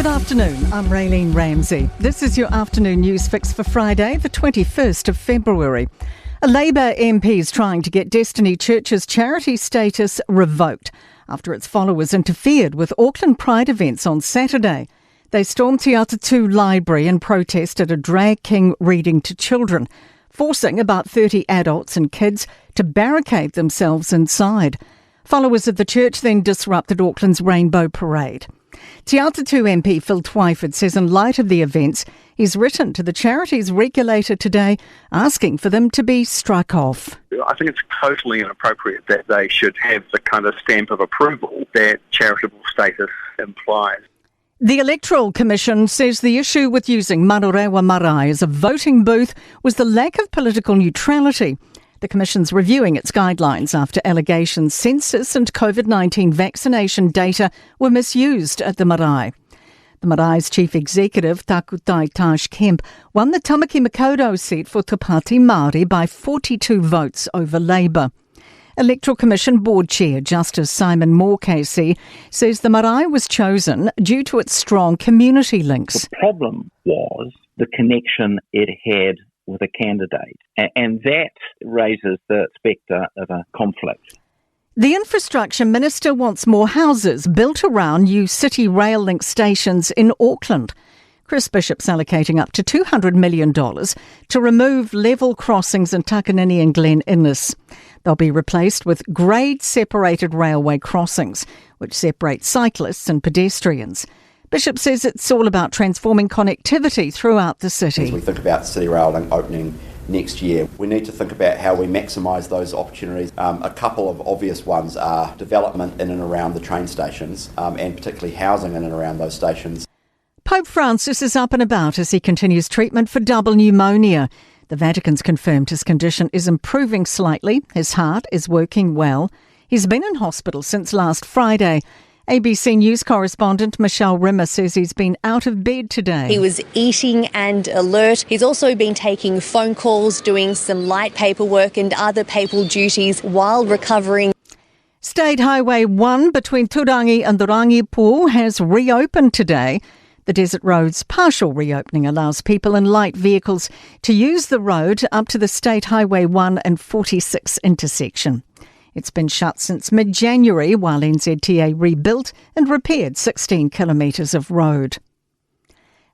Good afternoon, I'm Raylene Ramsey. This is your afternoon news fix for Friday, the 21st of February. A Labour MP is trying to get Destiny Church's charity status revoked after its followers interfered with Auckland Pride events on Saturday. They stormed Te Atatū Library and protested a drag king reading to children, forcing about 30 adults and kids to barricade themselves inside. Followers of the church then disrupted Auckland's Rainbow Parade. Te Atatū MP Phil Twyford says in light of the events, he's written to the charity's regulator today asking for them to be struck off. I think it's totally inappropriate that they should have the kind of stamp of approval that charitable status implies. The Electoral Commission says the issue with using Manurewa Marae as a voting booth was the lack of political neutrality. The Commission's reviewing its guidelines after allegations census and COVID-19 vaccination data were misused at the marae. The marae's chief executive, Takutai Taj Kemp, won the Tamaki Makaurau seat for Te Pāti Māori by 42 votes over Labour. Electoral Commission Board Chair Justice Simon Moore-Casey says the marae was chosen due to its strong community links. The problem was the connection it had with a candidate, and that raises the spectre of a conflict. The Infrastructure Minister wants more houses built around new City Rail Link stations in Auckland. Chris Bishop's allocating up to $200 million to remove level crossings in Takanini and Glen Innes. They'll be replaced with grade-separated railway crossings, which separate cyclists and pedestrians. Bishop says it's all about transforming connectivity throughout the city. As we think about City Rail Link opening next year, we need to think about how we maximise those opportunities. A couple of obvious ones are development in and around the train stations, and particularly housing in and around those stations. Pope Francis is up and about as he continues treatment for double pneumonia. The Vatican's confirmed his condition is improving slightly. His heart is working well. He's been in hospital since last Friday. ABC News correspondent Michelle Rimmer says he's been out of bed today. He was eating and alert. He's also been taking phone calls, doing some light paperwork and other papal duties while recovering. State Highway 1 between Turangi and Rangipo has reopened today. The Desert Road's partial reopening allows people in light vehicles to use the road up to the State Highway 1 and 46 intersection. It's been shut since mid-January while NZTA rebuilt and repaired 16 kilometres of road.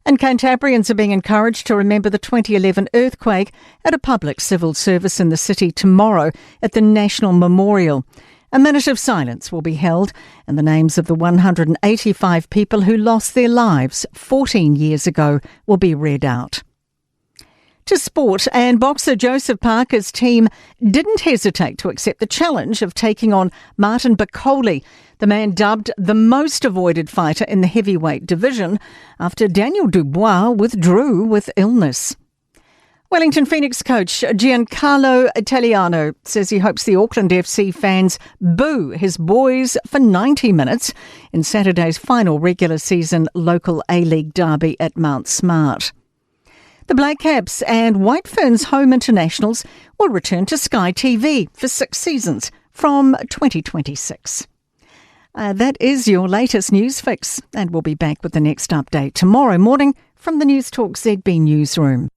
And Cantabrians are being encouraged to remember the 2011 earthquake at a public civil service in the city tomorrow at the National Memorial. A minute of silence will be held and the names of the 185 people who lost their lives 14 years ago will be read out. To sport, and boxer Joseph Parker's team didn't hesitate to accept the challenge of taking on Martin Bakole, the man dubbed the most avoided fighter in the heavyweight division, after Daniel Dubois withdrew with illness. Wellington Phoenix coach Giancarlo Italiano says he hopes the Auckland FC fans boo his boys for 90 minutes in Saturday's final regular season local A-League derby at Mount Smart. The Black Caps and White Ferns home internationals will return to Sky TV for 6 seasons from 2026. That is your latest news fix, and we'll be back with the next update tomorrow morning from the Newstalk ZB newsroom.